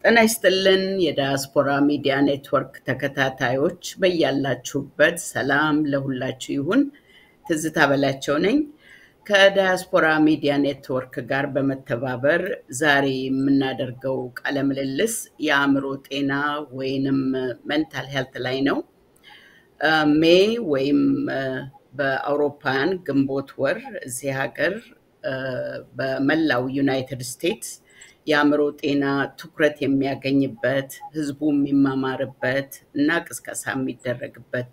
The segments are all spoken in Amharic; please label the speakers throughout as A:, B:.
A: ጤና ይስጥልን የዳያስፖራ ሚዲያ ኔትወርክ ተከታታዮች በያላችሁበት ሰላም ለሁላችሁ ይሁን። ትዝታ በላቸው ነኝ። ከዳያስፖራ ሚዲያ ኔትወርክ ጋር በመተባበር ዛሬ የምናደርገው ቃለ ምልልስ የአእምሮ ጤና ወይንም ሜንታል ሄልት ላይ ነው። ሜይ ወይም በአውሮፓውያን ግንቦት ወር እዚህ ሀገር በመላው ዩናይትድ ስቴትስ የአእምሮ ጤና ትኩረት የሚያገኝበት ህዝቡ የሚማማርበት እና ቅስቀሳ የሚደረግበት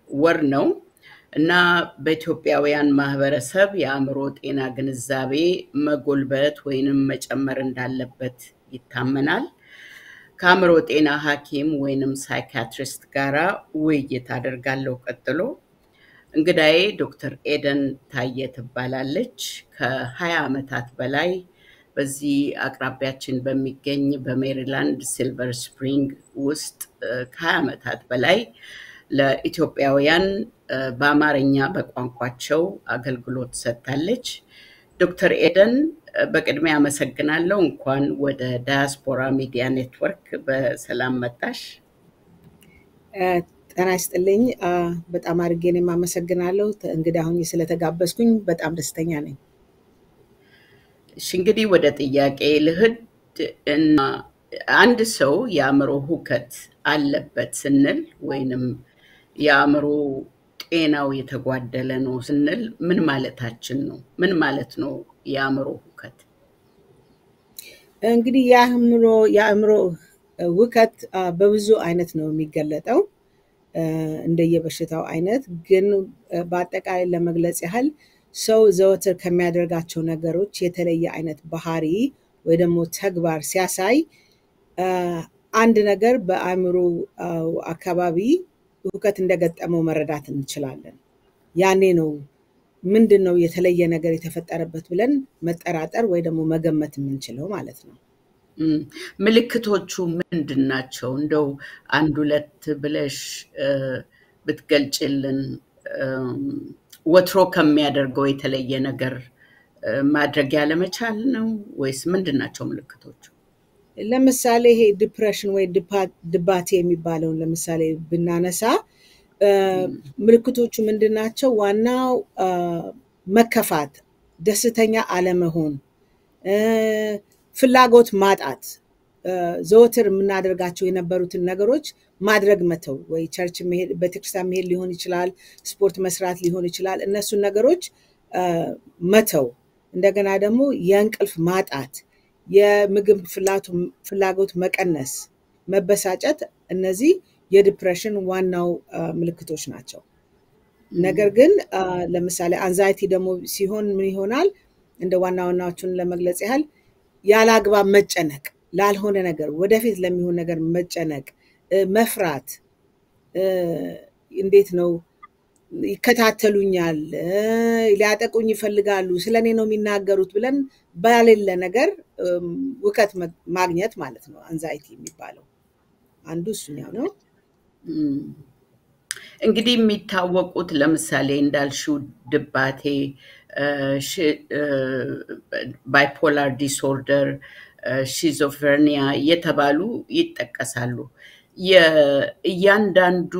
A: ወር ነው እና በኢትዮጵያውያን ማህበረሰብ የአእምሮ ጤና ግንዛቤ መጎልበት ወይንም መጨመር እንዳለበት ይታመናል። ከአእምሮ ጤና ሐኪም ወይንም ሳይኪያትሪስት ጋራ ውይይት አደርጋለሁ ቀጥሎ። እንግዳዬ ዶክተር ኤደን ታየ ትባላለች። ከ20 ዓመታት በላይ በዚህ አቅራቢያችን በሚገኝ በሜሪላንድ ሲልቨር ስፕሪንግ ውስጥ ከ20 ዓመታት በላይ ለኢትዮጵያውያን በአማርኛ በቋንቋቸው አገልግሎት ሰጥታለች። ዶክተር ኤደን በቅድሚያ አመሰግናለሁ። እንኳን ወደ ዳያስፖራ ሚዲያ ኔትወርክ በሰላም መጣሽ።
B: ጤና ይስጥልኝ። በጣም አድርጌ እኔም አመሰግናለሁ። እንግዲህ አሁን ስለተጋበዝኩኝ በጣም ደስተኛ ነኝ።
A: እሺ እንግዲህ ወደ ጥያቄ ልሂድ እና አንድ ሰው የአእምሮ ሁከት አለበት ስንል ወይንም የአእምሮ ጤናው የተጓደለ ነው ስንል ምን ማለታችን ነው? ምን ማለት ነው የአእምሮ ሁከት?
B: እንግዲህ የአእምሮ ሁከት በብዙ አይነት ነው የሚገለጠው እንደየበሽታው አይነት። ግን በአጠቃላይ ለመግለጽ ያህል ሰው ዘወትር ከሚያደርጋቸው ነገሮች የተለየ አይነት ባህሪ ወይ ደግሞ ተግባር ሲያሳይ አንድ ነገር በአእምሮ አካባቢ ሁከት እንደገጠመው መረዳት እንችላለን። ያኔ ነው ምንድነው የተለየ ነገር የተፈጠረበት ብለን መጠራጠር ወይ ደግሞ መገመት የምንችለው ማለት ነው።
A: ምልክቶቹ ምንድናቸው? እንደው አንድ ሁለት ብለሽ ብትገልጭልን። ወትሮ ከሚያደርገው የተለየ ነገር ማድረግ ያለመቻል ነው ወይስ ምንድናቸው ምልክቶቹ?
B: ለምሳሌ ይሄ ዲፕሬሽን ወይ ድባቴ የሚባለውን ለምሳሌ ብናነሳ ምልክቶቹ ምንድናቸው? ዋናው መከፋት፣ ደስተኛ አለመሆን፣ ፍላጎት ማጣት፣ ዘወትር የምናደርጋቸው የነበሩትን ነገሮች ማድረግ መተው፣ ወይ ቸርች መሄድ፣ ቤተክርስቲያን መሄድ ሊሆን ይችላል፣ ስፖርት መስራት ሊሆን ይችላል። እነሱን ነገሮች መተው። እንደገና ደግሞ የእንቅልፍ ማጣት፣ የምግብ ፍላጎት መቀነስ፣ መበሳጨት፣ እነዚህ የዲፕሬሽን ዋናው ምልክቶች ናቸው። ነገር ግን ለምሳሌ አንዛይቲ ደግሞ ሲሆን ምን ይሆናል? እንደ ዋናዎቹን ለመግለጽ ያህል ያላግባብ መጨነቅ፣ ላልሆነ ነገር ወደፊት ለሚሆን ነገር መጨነቅ፣ መፍራት፣ እንዴት ነው ይከታተሉኛል፣ ሊያጠቁኝ ይፈልጋሉ፣ ስለኔ ነው የሚናገሩት ብለን ባሌለ ነገር ሁከት ማግኘት ማለት ነው። አንዛይቲ የሚባለው አንዱ እሱኛው ነው።
A: እንግዲህ የሚታወቁት ለምሳሌ እንዳልሽው ድባቴ፣ ባይፖላር ዲስኦርደር፣ ሺዞፍሬኒያ የተባሉ ይጠቀሳሉ። የእያንዳንዱ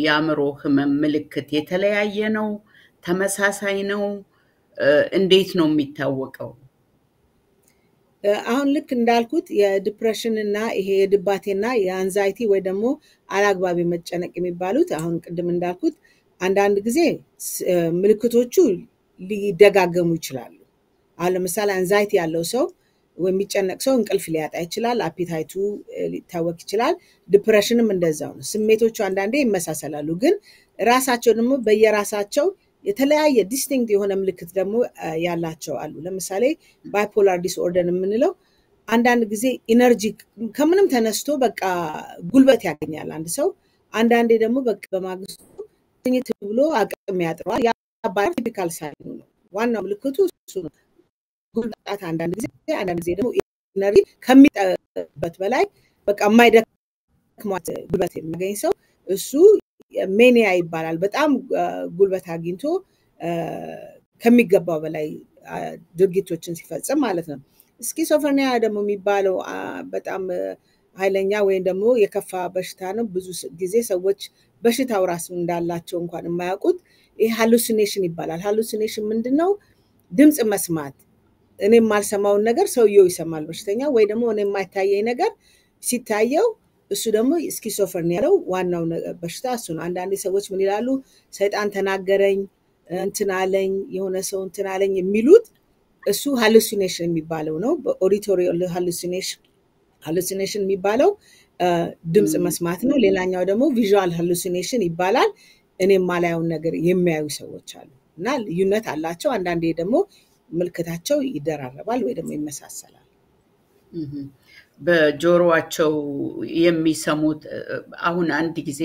A: የአእምሮ ህመም ምልክት የተለያየ ነው? ተመሳሳይ ነው? እንዴት ነው የሚታወቀው?
B: አሁን ልክ እንዳልኩት የዲፕሬሽን እና ይሄ የድባቴና የአንዛይቲ ወይ ደግሞ አላግባብ መጨነቅ የሚባሉት አሁን ቅድም እንዳልኩት አንዳንድ ጊዜ ምልክቶቹ ሊደጋገሙ ይችላሉ። አሁን ለምሳሌ አንዛይቲ ያለው ሰው ወይ የሚጨነቅ ሰው እንቅልፍ ሊያጣ ይችላል፣ አፒታይቱ ሊታወክ ይችላል። ዲፕሬሽንም እንደዛው ነው። ስሜቶቹ አንዳንዴ ይመሳሰላሉ፣ ግን ራሳቸው ደግሞ በየራሳቸው የተለያየ ዲስቲንክት የሆነ ምልክት ደግሞ ያላቸው አሉ። ለምሳሌ ባይፖላር ዲስኦርደር የምንለው አንዳንድ ጊዜ ኢነርጂ ከምንም ተነስቶ በቃ ጉልበት ያገኛል አንድ ሰው። አንዳንዴ ደግሞ በቃ በማግስቱ ትኝት ብሎ አቅም ያጥረዋል። ያ ቲፒካል ሳይኑ ነው። ዋናው ምልክቱ እሱ ነው። ጉልበት አንዳንድ ጊዜ ደግሞ ኢነርጂ ከሚጠበት በላይ በቃ የማይደክማት ጉልበት የሚያገኝ ሰው እሱ ሜኒያ ይባላል። በጣም ጉልበት አግኝቶ ከሚገባው በላይ ድርጊቶችን ሲፈጽም ማለት ነው። ስኪዞፍሬኒያ ደግሞ የሚባለው በጣም ኃይለኛ ወይም ደግሞ የከፋ በሽታ ነው። ብዙ ጊዜ ሰዎች በሽታው ራሱ እንዳላቸው እንኳን የማያውቁት ይሄ ሃሉሲኔሽን ይባላል። ሃሉሲኔሽን ምንድነው? ድምጽ መስማት፣ እኔ የማልሰማውን ነገር ሰውየው ይሰማል በሽተኛ፣ ወይ ደግሞ እኔ የማይታየኝ ነገር ሲታየው እሱ ደግሞ ስኪዞፍሬኒያ ነው። ዋናው በሽታ እሱ ነው። አንዳንዴ ሰዎች ምን ይላሉ? ሰይጣን ተናገረኝ፣ እንትን አለኝ፣ የሆነ ሰው እንትን አለኝ የሚሉት እሱ ሃሉሲኔሽን የሚባለው ነው። በኦዲቶሪ ሃሉሲኔሽን የሚባለው ድምጽ መስማት ነው። ሌላኛው ደግሞ ቪዥዋል ሃሉሲኔሽን ይባላል። እኔ የማላየውን ነገር የሚያዩ ሰዎች አሉ እና ልዩነት አላቸው። አንዳንዴ ደግሞ ምልክታቸው ይደራረባል ወይ ደግሞ ይመሳሰላል።
A: በጆሮአቸው የሚሰሙት አሁን አንድ ጊዜ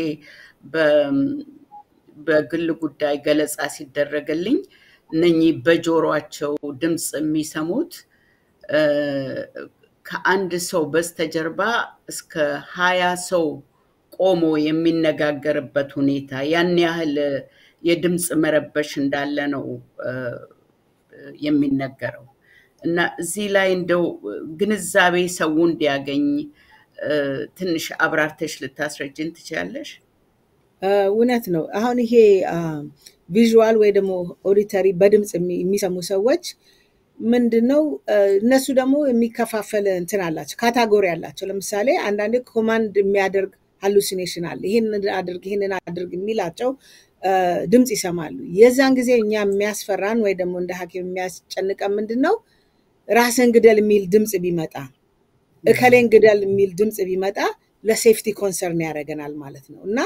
A: በግል ጉዳይ ገለጻ ሲደረግልኝ እነኚህ በጆሮአቸው ድምጽ የሚሰሙት ከአንድ ሰው በስተጀርባ እስከ 20 ሰው ቆሞ የሚነጋገርበት ሁኔታ ያን ያህል የድምጽ መረበሽ እንዳለ ነው የሚነገረው። እና እዚህ ላይ እንደው ግንዛቤ ሰው እንዲያገኝ ትንሽ አብራርተሽ ልታስረጅን ትችላለሽ?
B: እውነት ነው። አሁን ይሄ ቪዥዋል ወይ ደግሞ ኦዲተሪ በድምጽ የሚሰሙ ሰዎች ምንድነው እነሱ ደግሞ የሚከፋፈል እንትን አላቸው፣ ካታጎሪ አላቸው። ለምሳሌ አንዳንዴ ኮማንድ የሚያደርግ ሃሉሲኔሽን አለ። ይሄንን አድርግ የሚላቸው ድምጽ ይሰማሉ። የዛን ጊዜ እኛ የሚያስፈራን ወይ ደግሞ እንደ ሐኪም የሚያስጨንቀን ምንድነው ራስን ግደል የሚል ድምጽ ቢመጣ፣ እከሌን ግደል የሚል ድምጽ ቢመጣ ለሴፍቲ ኮንሰርን ያደርገናል ማለት ነው። እና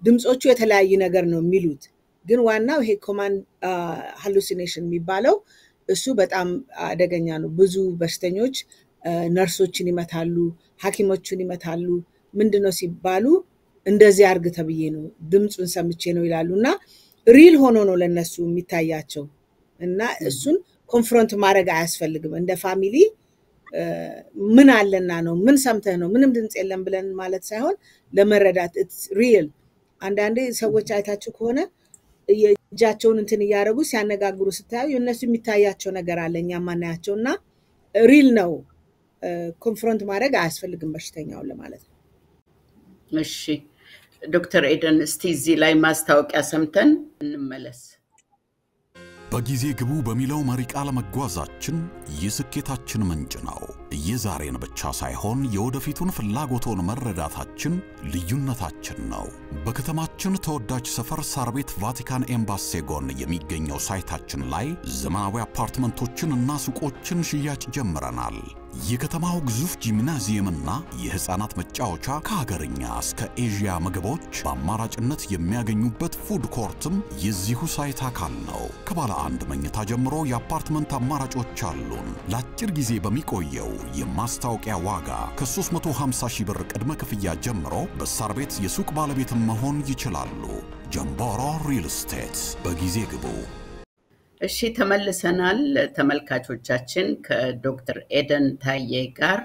B: ድምጾቹ የተለያየ ነገር ነው የሚሉት፣ ግን ዋናው ይሄ ኮማንድ ሃሉሲኔሽን የሚባለው እሱ በጣም አደገኛ ነው። ብዙ በሽተኞች ነርሶችን ይመታሉ፣ ሐኪሞችን ይመታሉ። ምንድነው ሲባሉ እንደዚህ አርግ ተብዬ ነው ድምጹን ሰምቼ ነው ይላሉና ሪል ሆኖ ነው ለነሱ የሚታያቸው። እና እሱን ኮንፍሮንት ማድረግ አያስፈልግም። እንደ ፋሚሊ ምን አለና ነው ምን ሰምተህ ነው ምንም ድምጽ የለም ብለን ማለት ሳይሆን ለመረዳት ኢትስ ሪል። አንዳንዴ ሰዎች አይታችሁ ከሆነ የእጃቸውን እንትን እያደረጉ ሲያነጋግሩ ስታዩ የእነሱ የሚታያቸው ነገር አለ እኛ ማናያቸውና ሪል ነው። ኮንፍሮንት ማድረግ አያስፈልግም በሽተኛውን ለማለት ነው።
A: እሺ ዶክተር ኤደን እስቲ እዚህ ላይ ማስታወቂያ ሰምተን እንመለስ።
C: በጊዜ ግቡ በሚለው መሪ ቃል መጓዛችን የስኬታችን ምንጭ ነው። የዛሬን ብቻ ሳይሆን የወደፊቱን ፍላጎቶን መረዳታችን ልዩነታችን ነው። በከተማችን ተወዳጅ ሰፈር ሳር ቤት ቫቲካን ኤምባሲ ጎን የሚገኘው ሳይታችን ላይ ዘመናዊ አፓርትመንቶችን እና ሱቆችን ሽያጭ ጀምረናል። የከተማው ግዙፍ ጂምናዚየምና የህፃናት መጫወቻ ከሀገርኛ እስከ ኤዥያ ምግቦች በአማራጭነት የሚያገኙበት ፉድ ኮርትም የዚሁ ሳይት አካል ነው። ከባለ አንድ መኝታ ጀምሮ የአፓርትመንት አማራጮች አሉን። ለአጭር ጊዜ በሚቆየው የማስታወቂያ ዋጋ ከ350,000 ብር ቅድመ ክፍያ ጀምሮ በሳር ቤት የሱቅ ባለቤት መሆን ይችላሉ። ጀምቦሮ ሪል ስቴት። በጊዜ ግቡ።
A: እሺ ተመልሰናል ተመልካቾቻችን። ከዶክተር ኤደን ታዬ ጋር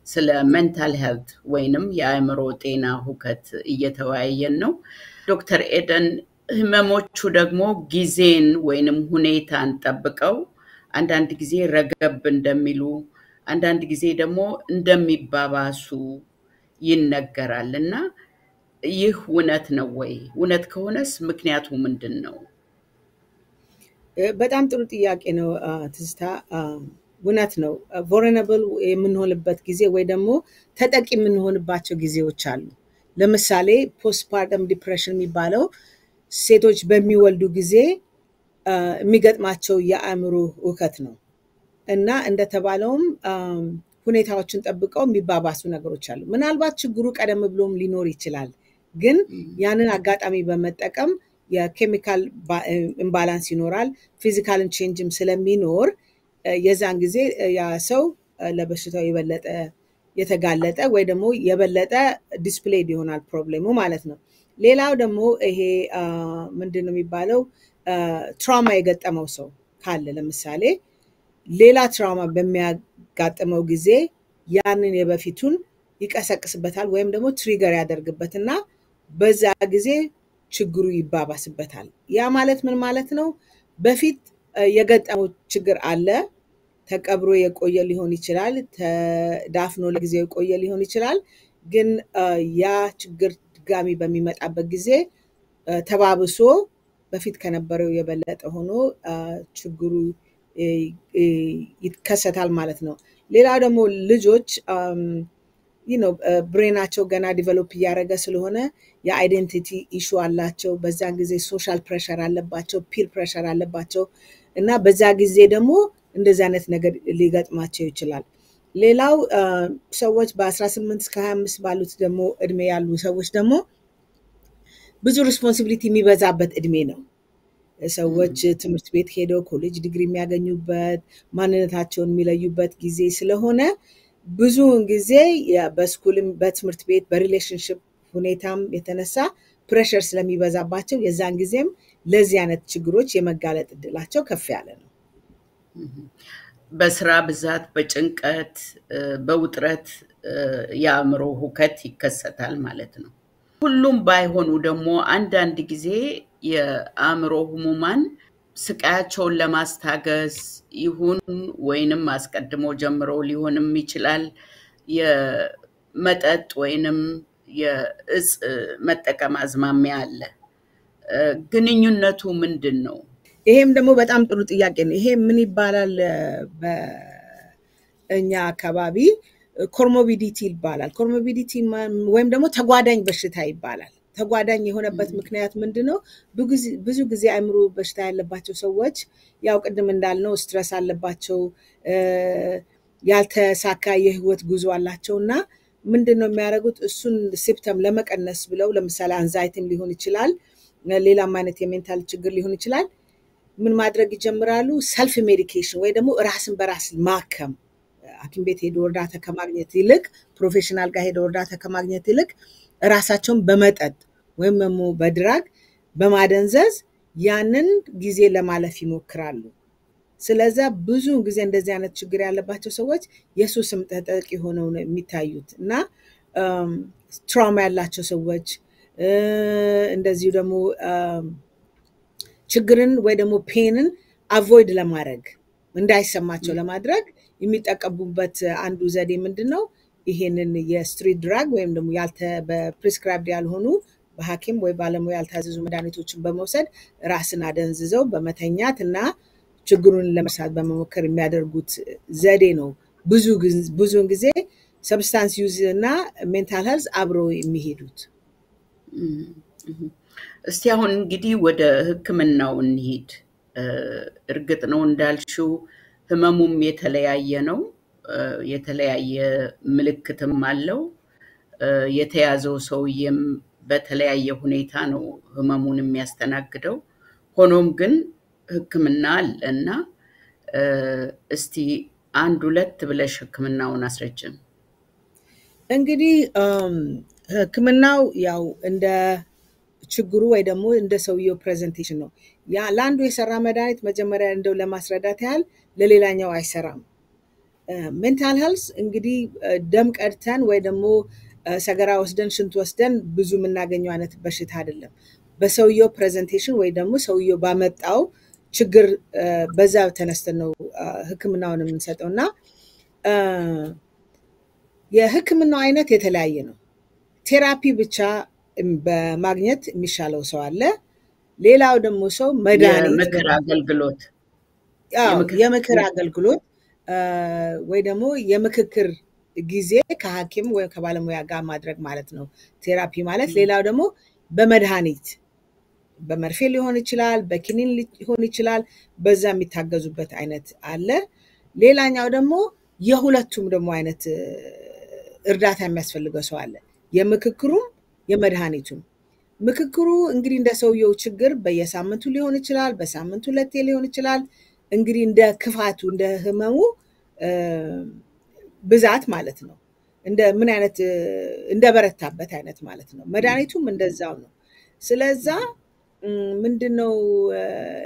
A: ስለ ሜንታል ሄልት ወይንም የአእምሮ ጤና ሁከት እየተወያየን ነው። ዶክተር ኤደን ህመሞቹ ደግሞ ጊዜን ወይንም ሁኔታን ጠብቀው አንዳንድ ጊዜ ረገብ እንደሚሉ አንዳንድ ጊዜ ደግሞ እንደሚባባሱ ይነገራልና ይህ እውነት ነው ወይ? እውነት ከሆነስ ምክንያቱ ምንድነው?
B: በጣም ጥሩ ጥያቄ ነው ትዝታ። እውነት ነው። ቮልነራብል የምንሆንበት ጊዜ ወይ ደግሞ ተጠቂ የምንሆንባቸው ጊዜዎች አሉ። ለምሳሌ ፖስትፓርተም ዲፕሬሽን የሚባለው ሴቶች በሚወልዱ ጊዜ የሚገጥማቸው የአእምሮ ሁከት ነው እና እንደተባለውም ሁኔታዎችን ጠብቀው የሚባባሱ ነገሮች አሉ። ምናልባት ችግሩ ቀደም ብሎም ሊኖር ይችላል፣ ግን ያንን አጋጣሚ በመጠቀም የኬሚካል ኢምባላንስ ይኖራል፣ ፊዚካል ቼንጅም ስለሚኖር የዛን ጊዜ ያ ሰው ለበሽታው የበለጠ የተጋለጠ ወይ ደግሞ የበለጠ ዲስፕሌይድ ይሆናል ፕሮብሌሙ ማለት ነው። ሌላው ደግሞ ይሄ ምንድነው የሚባለው ትራውማ የገጠመው ሰው ካለ ለምሳሌ ሌላ ትራውማ በሚያጋጥመው ጊዜ ያንን የበፊቱን ይቀሰቅስበታል ወይም ደግሞ ትሪገር ያደርግበትና በዛ ጊዜ ችግሩ ይባባስበታል። ያ ማለት ምን ማለት ነው? በፊት የገጠመው ችግር አለ፣ ተቀብሮ የቆየ ሊሆን ይችላል ተዳፍኖ ለጊዜው የቆየ ሊሆን ይችላል ግን ያ ችግር ድጋሚ በሚመጣበት ጊዜ ተባብሶ በፊት ከነበረው የበለጠ ሆኖ ችግሩ ይከሰታል ማለት ነው ሌላው ደግሞ ልጆች ብሬናቸው ገና ዲቨሎፕ ያደረገ ስለሆነ የአይደንቲቲ ኢሹ አላቸው በዛ ጊዜ ሶሻል ፕሬሸር አለባቸው ፒር ፕሬሸር አለባቸው እና በዛ ጊዜ ደግሞ እንደዛ አይነት ነገር ሊገጥማቸው ይችላል ሌላው ሰዎች በ18 እስከ 25 ባሉት ደግሞ እድሜ ያሉ ሰዎች ደግሞ ብዙ ሪስፖንሲቢሊቲ የሚበዛበት እድሜ ነው ሰዎች ትምህርት ቤት ሄደው ኮሌጅ ዲግሪ የሚያገኙበት ማንነታቸውን የሚለዩበት ጊዜ ስለሆነ ብዙውን ጊዜ በስኩልም በትምህርት ቤት በሪሌሽንሺፕ ሁኔታም የተነሳ ፕሬሸር ስለሚበዛባቸው የዛን ጊዜም ለዚህ አይነት ችግሮች የመጋለጥ እድላቸው ከፍ ያለ ነው
A: በስራ ብዛት በጭንቀት በውጥረት የአእምሮ ሁከት ይከሰታል ማለት ነው ሁሉም ባይሆኑ ደግሞ አንዳንድ ጊዜ የአእምሮ ህሙማን ስቃያቸውን ለማስታገስ ይሁን ወይንም አስቀድሞ ጀምሮ ሊሆንም ይችላል የመጠጥ ወይንም የእጽ መጠቀም አዝማሚያ አለ ግንኙነቱ ምንድነው
B: ይሄም ደግሞ በጣም ጥሩ ጥያቄ ነው ይሄ ምን ይባላል በእኛ አካባቢ ኮርሞቢዲቲ ይባላል ኮርሞቢዲቲ ወይም ደግሞ ተጓዳኝ በሽታ ይባላል ተጓዳኝ የሆነበት ምክንያት ምንድነው ብዙ ጊዜ አእምሮ በሽታ ያለባቸው ሰዎች ያው ቅድም እንዳልነው ስትረስ አለባቸው ያልተሳካ የህይወት ጉዞ አላቸውና ምንድነው የሚያደርጉት እሱን ሲምፕተም ለመቀነስ ብለው ለምሳሌ አንዛይቲም ሊሆን ይችላል ሌላም አይነት የሜንታል ችግር ሊሆን ይችላል ምን ማድረግ ይጀምራሉ ሰልፍ ሜዲኬሽን ወይ ደግሞ ራስን በራስ ማከም ሐኪም ቤት ሄዶ እርዳታ ከማግኘት ይልቅ ፕሮፌሽናል ጋር ሄዶ እርዳታ ከማግኘት ይልቅ ራሳቸውን በመጠጥ ወይም ደግሞ በድራግ በማደንዘዝ ያንን ጊዜ ለማለፍ ይሞክራሉ ስለዚህ ብዙ ጊዜ እንደዚህ አይነት ችግር ያለባቸው ሰዎች የሱስም ተጠቂ ሆነው ነው የሚታዩት እና ትራውማ ያላቸው ሰዎች እንደዚህ ደግሞ ችግርን ወይ ደግሞ ፔንን አቮይድ ለማድረግ እንዳይሰማቸው ለማድረግ የሚጠቀሙበት አንዱ ዘዴ ምንድነው ይሄንን የስትሪት ድራግ ወይም ደግሞ በፕሪስክራይብድ ያልሆኑ በሐኪም ወይ ባለሙያ ያልታዘዙ መድኃኒቶችን በመውሰድ ራስን አደንዝዘው በመተኛትና ችግሩን ለመርሳት በመሞከር የሚያደርጉት ዘዴ ነው ብዙውን ጊዜ ሰብስታንስ ዩዝ እና ሜንታል ሄልዝ አብረው የሚሄዱት
A: እስቲ አሁን እንግዲህ ወደ ህክምናው እንሂድ እርግጥ ነው እንዳልሽው ህመሙም የተለያየ ነው የተለያየ ምልክትም አለው የተያዘው ሰውየም በተለያየ ሁኔታ ነው ህመሙን የሚያስተናግደው ሆኖም ግን ህክምና አለና እስቲ አንድ ሁለት ብለሽ ህክምናውን አስረጅም
B: እንግዲህ ህክምናው ያው እንደ ችግሩ ወይ ደግሞ እንደ ሰውየው ፕሬዘንቴሽን ነው ያ ላንዱ የሰራ መድኃኒት መጀመሪያ እንደው ለማስረዳት ያህል ለሌላኛው አይሰራም ሜንታል ሄልዝ እንግዲህ ደም ቀድተን ወይ ደግሞ ሰገራ ወስደን ሽንት ወስደን ብዙ የምናገኘው አይነት በሽታ አይደለም በሰውየው ፕሬዘንቴሽን ወይ ደግሞ ሰውየው ባመጣው ችግር በዛ ተነስተን ነው ህክምናውን የምንሰጠውና የህክምናው አይነት የተለያየ ነው ቴራፒ ብቻ በማግኘት የሚሻለው ሰው አለ ሌላው ደግሞ ሰው መድኃኒት
A: የምክር አገልግሎት
B: የምክር አገልግሎት ወይ ደግሞ የምክክር ጊዜ ከሐኪም ወይ ከባለሙያ ጋር ማድረግ ማለት ነው ቴራፒ ማለት ሌላው ደግሞ በመድኃኒት በመርፌ ሊሆን ይችላል በኪኒን ሊሆን ይችላል በዛ የሚታገዙበት አይነት አለ ሌላኛው ደግሞ የሁለቱም ደግሞ አይነት እርዳታ የሚያስፈልገው ሰው አለ የምክክሩም የመድኃኒቱም ምክክሩ እንግዲህ እንደ ሰውየው ችግር በየሳምንቱ ሊሆን ይችላል በሳምንቱ ሁለቴ ሊሆን ይችላል እንግዲህ እንደ ክፋቱ እንደ ህመሙ ብዛት ማለት ነው እንደ ምን አይነት እንደ በረታበት አይነት ማለት ነው መድኃኒቱም እንደዛው ነው ስለዚህ ምንድነው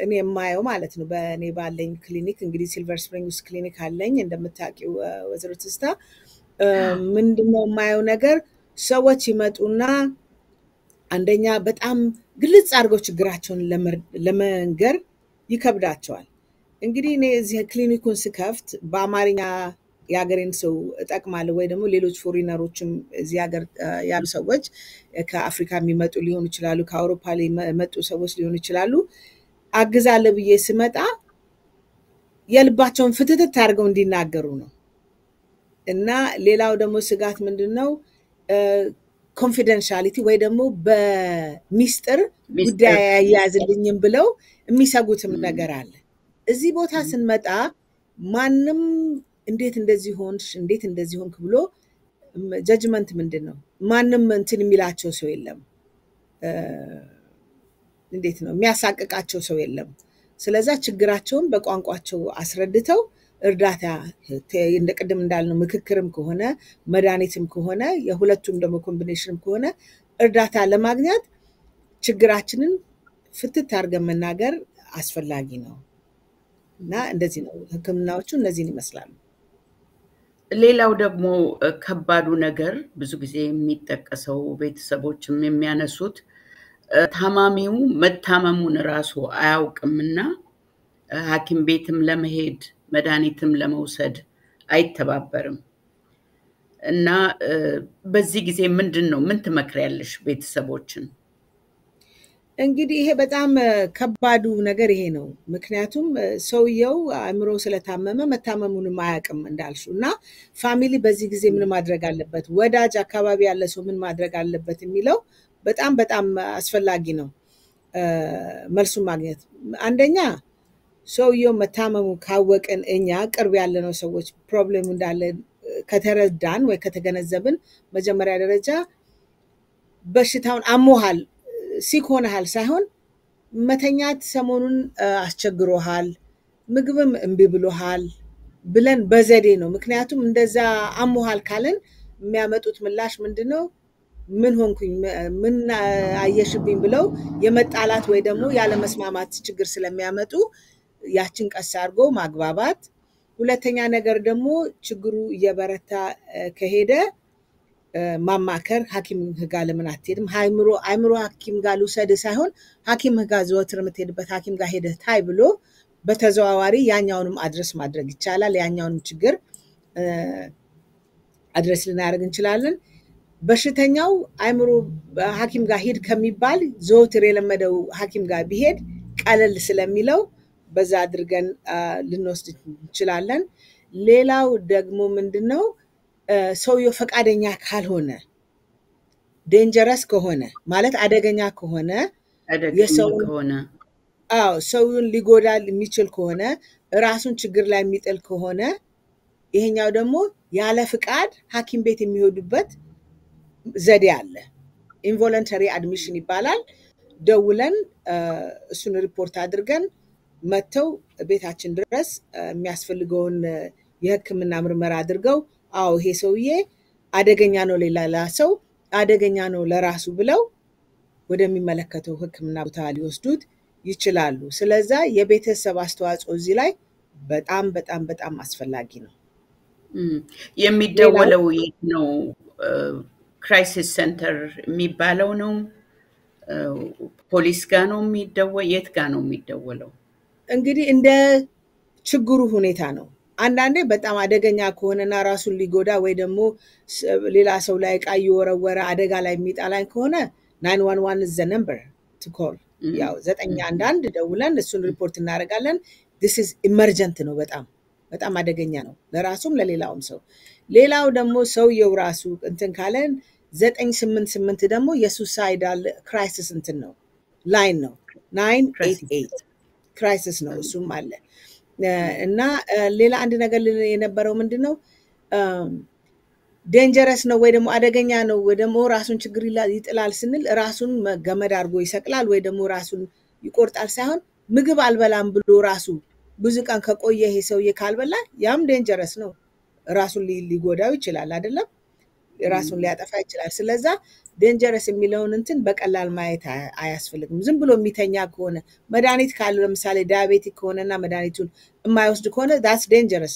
B: እኔ የማየው ማለት ነው በእኔ ባለኝ ክሊኒክ እንግዲህ ሲልቨር ስፕሪንግስ ክሊኒክ አለኝ እንደምታውቂው ወዘሮ ትስታ ምንድነው የማየው ነገር ሰዎች ይመጡና አንደኛ በጣም ግልጽ አድርገው ችግራቸውን ለመንገር ይከብዳቸዋል እንግዲህ እኔ እዚህ ክሊኒኩን ስከፍት በአማርኛ የሀገሬን ሰው እጠቅማለሁ ወይ ደግሞ ሌሎች ፎሪነሮችም እዚህ ሀገር ያሉ ሰዎች ከአፍሪካ የሚመጡ ሊሆኑ ይችላሉ፣ ከአውሮፓ የመጡ ሰዎች ሊሆኑ ይችላሉ። አግዛለሁ ብዬ ስመጣ የልባቸውን ፍትትት አድርገው እንዲናገሩ ነው። እና ሌላው ደግሞ ስጋት ምንድነው ኮንፊደንሻሊቲ ወይ ደግሞ በሚስጥር ጉዳይ ያያዝልኝም ብለው የሚሰጉትም ነገር አለ። እዚህ ቦታ ስንመጣ ማንም እንዴት እንደዚህ ሆንሽ እንዴት እንደዚህ ሆንክ ብሎ ጀጅመንት ምንድነው ማንም እንትን የሚላቸው ሰው የለም። እንዴት ነው የሚያሳቅቃቸው ሰው የለም። ስለዚህ ችግራቸውን በቋንቋቸው አስረድተው እርዳታ እንደቀደም እንዳልነው ምክክርም ከሆነ መድኃኒትም ከሆነ የሁለቱም ደግሞ ኮምቢኔሽንም ከሆነ እርዳታ ለማግኘት ችግራችንን ፍትት አድርገን መናገር አስፈላጊ ነው። እና እንደዚህ ነው ህክምናዎቹ እነዚህን ይመስላሉ።
A: ሌላው ደግሞ ከባዱ ነገር ብዙ ጊዜ የሚጠቀሰው ቤተሰቦችም የሚያነሱት ታማሚው መታመሙን ራሱ አያውቅምና ሐኪም ቤትም ለመሄድ መድኃኒትም ለመውሰድ አይተባበርም። እና በዚህ ጊዜ ምንድነው ምን ትመክሪያለሽ ቤተሰቦችን?
B: እንግዲህ ይሄ በጣም ከባዱ ነገር ይሄ ነው። ምክንያቱም ሰውየው አእምሮ ስለታመመ መታመሙንም አያውቅም እንዳልሽው እና ፋሚሊ በዚህ ጊዜ ምን ማድረግ አለበት፣ ወዳጅ አካባቢ ያለ ሰው ምን ማድረግ አለበት የሚለው በጣም በጣም አስፈላጊ ነው መልሱን ማግኘት። አንደኛ ሰውየው መታመሙ ካወቅን እኛ ቅርብ ያለነው ሰዎች ፕሮብሌም እንዳለ ከተረዳን ወይ ከተገነዘብን መጀመሪያ ደረጃ በሽታውን አሞሃል ሲክ ሆነሃል ሳይሆን መተኛት ሰሞኑን አስቸግሮሃል፣ ምግብም እምቢ ብሎሃል ብለን በዘዴ ነው። ምክንያቱም እንደዛ አሞሃል ካለን የሚያመጡት ምላሽ ምንድነው ምን ሆንኩኝ ምን አየሽብኝ ብለው የመጣላት ወይ ደግሞ ያለ መስማማት ችግር ስለሚያመጡ ያችን ቀስ አድርጎ ማግባባት። ሁለተኛ ነገር ደግሞ ችግሩ እየበረታ ከሄደ ማማከር፣ ሐኪም ጋር ለምን አትሄድም አእምሮ ሐኪም ጋር ልውሰድ ሳይሆን ሐኪም ጋር ዘወትር የምትሄድበት ሐኪም ጋር ሄደህ ታይ ብሎ በተዘዋዋሪ ያኛውንም አድረስ ማድረግ ይቻላል። ያኛውንም ችግር አድረስ ልናደርግ እንችላለን። በሽተኛው አእምሮ ሐኪም ጋር ሄድ ከሚባል ዘወትር የለመደው ሐኪም ጋር ቢሄድ ቀለል ስለሚለው በዛ አድርገን ልንወስድ እንችላለን። ሌላው ደግሞ ምንድነው ሰውየው ፈቃደኛ ካልሆነ ዴንጀረስ ከሆነ ማለት አደገኛ ከሆነ ሰውን ሊጎዳ የሚችል ከሆነ ራሱን ችግር ላይ የሚጥል ከሆነ ይሄኛው ደግሞ ያለ ፍቃድ ሐኪም ቤት የሚሄዱበት ዘዴ አለ። ኢንቮለንተሪ አድሚሽን ይባላል። ደውለን እሱን ሪፖርት አድርገን መተው ቤታችን ድረስ የሚያስፈልገውን የህክምና ምርመራ አድርገው አዎ ይሄ ሰውዬ አደገኛ ነው ለሌላ ሰው አደገኛ ነው ለራሱ ብለው ወደሚመለከተው ህክምና ቦታ ሊወስዱት ይችላሉ። ስለዚህ የቤተሰብ አስተዋጽኦ እዚህ ላይ በጣም በጣም በጣም አስፈላጊ ነው።
A: የሚደወለው የት ነው? ክራይሲስ ሴንተር የሚባለው ነው? ፖሊስ ጋር ነው የሚደወለው? የት ጋር ነው የሚደወለው?
B: እንግዲህ እንደ ችግሩ ሁኔታ ነው። አንዳንዴ በጣም አደገኛ ከሆነና ራሱን ሊጎዳ ወይ ደግሞ ሌላ ሰው ላይ ዕቃ እየወረወረ አደጋ ላይ የሚጣላኝ ከሆነ 911 is the number to call። ያው 911 ደውለን እሱን ሪፖርት እናደርጋለን። this is emergent ነው። በጣም በጣም አደገኛ ነው ለራሱም ለሌላውም ሰው። ሌላው ደግሞ ሰውየው ራሱ እንትን ካለን 988 ደግሞ የሱሳይዳል ክራይሲስ እንትን ነው ላይን ነው 988 ክራይሲስ ነው እሱም አለ። እና ሌላ አንድ ነገር የነበረው ምንድነው ዴንጀረስ ነው ወይ ደግሞ አደገኛ ነው ወይ ደግሞ ራሱን ችግር ይጥላል ስንል ራሱን ገመድ አድርጎ ይሰቅላል ወይ ደግሞ ራሱን ይቆርጣል ሳይሆን ምግብ አልበላም ብሎ ራሱ ብዙ ቀን ከቆየ ይሄ ሰውዬ ካልበላ ያም ዴንጀረስ ነው። ራሱን ሊጎዳው ይችላል አይደለም? ራሱን ሊያጠፋ ይችላል። ስለዚህ ዴንጀረስ የሚለውን እንትን በቀላል ማየት አያስፈልግም። ዝም ብሎ የሚተኛ ከሆነ መድኃኒት ካለው ለምሳሌ ዳያቤቲክ ከሆነና መድኃኒቱን የማይወስድ ከሆነ that's dangerous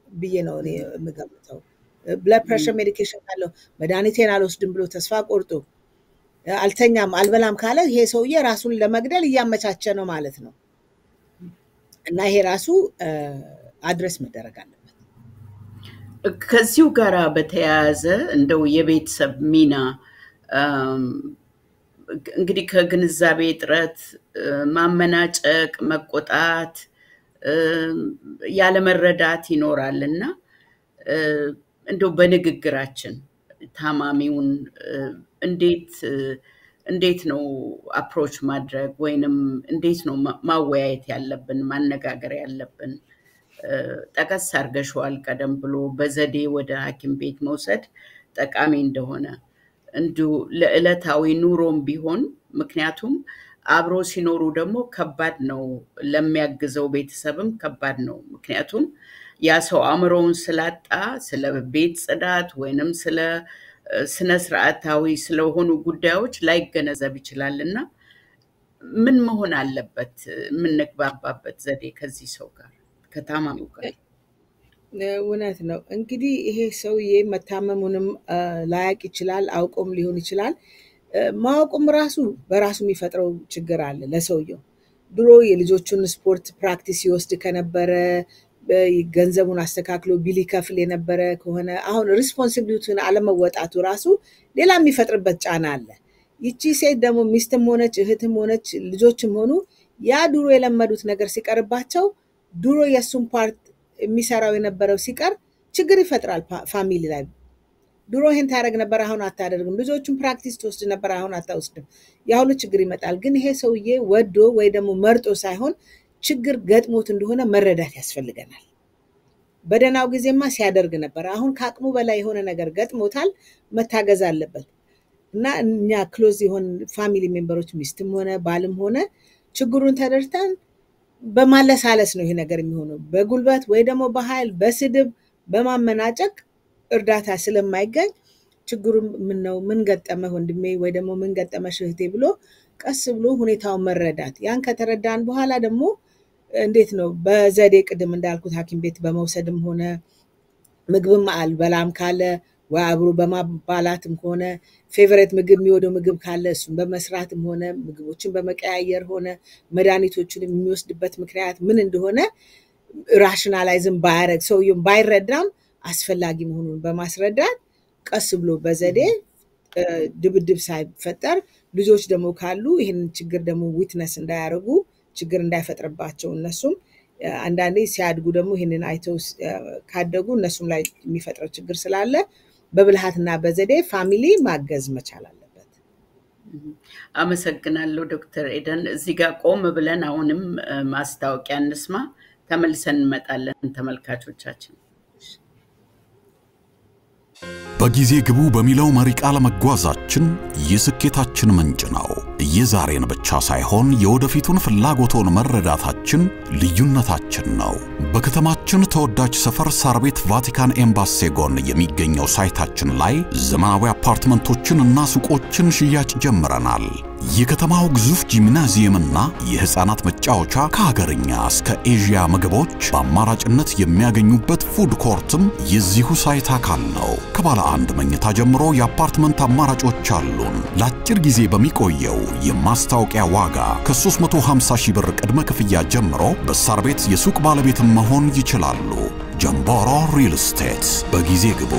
B: ብዬ ነው እኔ የምገምተው። ብለድ ፕሬሸር ሜዲኬሽን ካለው መድኃኒቴን አልወስድም ብሎ ተስፋ ቆርጦ አልተኛም አልበላም ካለ ይሄ ሰውዬ ራሱን ለመግደል እያመቻቸ ነው ማለት ነው። እና ይሄ ራሱ አድረስ መደረግ አለበት።
A: ከዚሁ ጋር በተያያዘ እንደው የቤተሰብ ሚና እንግዲህ ከግንዛቤ እጥረት ማመናጨቅ፣ መቆጣት፣ ያለመረዳት ይኖራልና እንደው በንግግራችን ታማሚውን እንዴት ነው አፕሮች ማድረግ ወይንም እንዴት ነው ማወያየት ያለብን ማነጋገር ያለብን? ጠቀስ አድርገሽዋል ቀደም ብሎ በዘዴ ወደ ሐኪም ቤት መውሰድ ጠቃሚ እንደሆነ እንዲሁ ለዕለታዊ ኑሮም ቢሆን ምክንያቱም አብሮ ሲኖሩ ደግሞ ከባድ ነው ለሚያግዘው ቤተሰብም ከባድ ነው ምክንያቱም ያ ሰው አእምሮውን ስላጣ ስለ ቤት ጽዳት ወይንም ስለ ስነ ስርዓታዊ ስለሆኑ ጉዳዮች ላይገነዘብ ይችላልና ምን መሆን አለበት የምንግባባበት ዘዴ ከዚህ ሰው ጋር ከታማሚው ጋር?
B: እውነት ነው። እንግዲህ ይሄ ሰውዬ መታመሙንም ላያቅ ይችላል፣ አውቆም ሊሆን ይችላል። ማወቁም ራሱ በራሱ የሚፈጥረው ችግር አለ ለሰውየው። ድሮ የልጆቹን ስፖርት ፕራክቲስ ይወስድ ከነበረ ገንዘቡን አስተካክሎ ቢል ይከፍል የነበረ ከሆነ አሁን ሪስፖንሲቢሊቲውን አለመወጣቱ ራሱ ሌላ የሚፈጥርበት ጫና አለ። ይቺ ሴት ደግሞ ሚስትም ሆነች እህትም ሆነች ልጆችም ሆኑ ያ ድሮ የለመዱት ነገር ሲቀርባቸው ድሮ የሱን ፓርት የሚሰራው የነበረው ሲቀር ችግር ይፈጥራል ፋሚሊ ላይ። ድሮ ይሄን ታረግ ነበር አሁን አታደርግም፣ ልጆቹን ፕራክቲስ ትወስድ ነበር አሁን አታወስድም፣ ያ ሁሉ ችግር ይመጣል። ግን ይሄ ሰውዬ ወዶ ወይ ደግሞ መርጦ ሳይሆን ችግር ገጥሞት እንደሆነ መረዳት ያስፈልገናል። በደናው ጊዜማ ሲያደርግ ነበር፣ አሁን ከአቅሙ በላይ የሆነ ነገር ገጥሞታል፣ መታገዝ አለበት። እና እኛ ክሎዝ የሆን ፋሚሊ ሜምበሮች ሚስትም ሆነ ባልም ሆነ ችግሩን ተደርተን በማለሳለስ ነው ይሄ ነገር የሚሆነው። በጉልበት ወይ ደግሞ በኃይል በስድብ በማመናጨቅ እርዳታ ስለማይገኝ ችግሩ ምን ነው ምን ገጠመ ወንድሜ ወይ ደግሞ ምን ገጠመሽ እህቴ ብሎ ቀስ ብሎ ሁኔታውን መረዳት። ያን ከተረዳን በኋላ ደግሞ እንዴት ነው በዘዴ ቅድም እንዳልኩት ሐኪም ቤት በመውሰድም ሆነ ምግብም አልበላም ካለ ወይ አብሮ በማባላትም ሆነ ፌቨሬት ምግብ የሚወደው ምግብ ካለ እሱን በመስራትም ሆነ ምግቦችን በመቀያየር ሆነ መድኃኒቶችን የሚወስድበት ምክንያት ምን እንደሆነ ራሽናላይዝም ባያረግ ሰውየው ባይረዳም አስፈላጊ መሆኑን በማስረዳት ቀስ ብሎ በዘዴ ድብድብ ሳይፈጠር ልጆች ደግሞ ካሉ ይሄን ችግር ደግሞ ዊትነስ እንዳያረጉ ችግር እንዳይፈጥርባቸው እነሱም አንዳንዴ ሲያድጉ ደግሞ ይሄንን አይተው ካደጉ እነሱም ላይ የሚፈጥረው ችግር ስላለ በብልሃትና በዘዴ ፋሚሊ ማገዝ መቻል አለበት።
A: አመሰግናለሁ ዶክተር ኤደን። እዚህ ጋር ቆም ብለን አሁንም ማስታወቂያ እንስማ፣ ተመልሰን እንመጣለን ተመልካቾቻችን።
C: በጊዜ ግቡ በሚለው መሪ ቃል መጓዛችን የስኬታችን ምንጭ ነው። የዛሬን ብቻ ሳይሆን የወደፊቱን ፍላጎቶን መረዳታችን ልዩነታችን ነው። በከተማችን ተወዳጅ ሰፈር ሳር ቤት ቫቲካን ኤምባሲ ጎን የሚገኘው ሳይታችን ላይ ዘመናዊ አፓርትመንቶችን እና ሱቆችን ሽያጭ ጀምረናል። የከተማው ግዙፍ ጂምናዚየምና የህፃናት መጫወቻ ከሀገርኛ እስከ ኤዥያ ምግቦች በአማራጭነት የሚያገኙበት ፉድ ኮርትም የዚሁ ሳይት አካል ነው። ከባለ አንድ መኝታ ጀምሮ የአፓርትመንት አማራጮች አሉን። ለአጭር ጊዜ በሚቆየው የማስታወቂያ ዋጋ ከ350,000 ብር ቅድመ ክፍያ ጀምሮ በሳር ቤት የሱቅ ባለቤትም መሆን ይችላሉ። ጀምቦሮ ሪል ስቴት። በጊዜ ግቡ።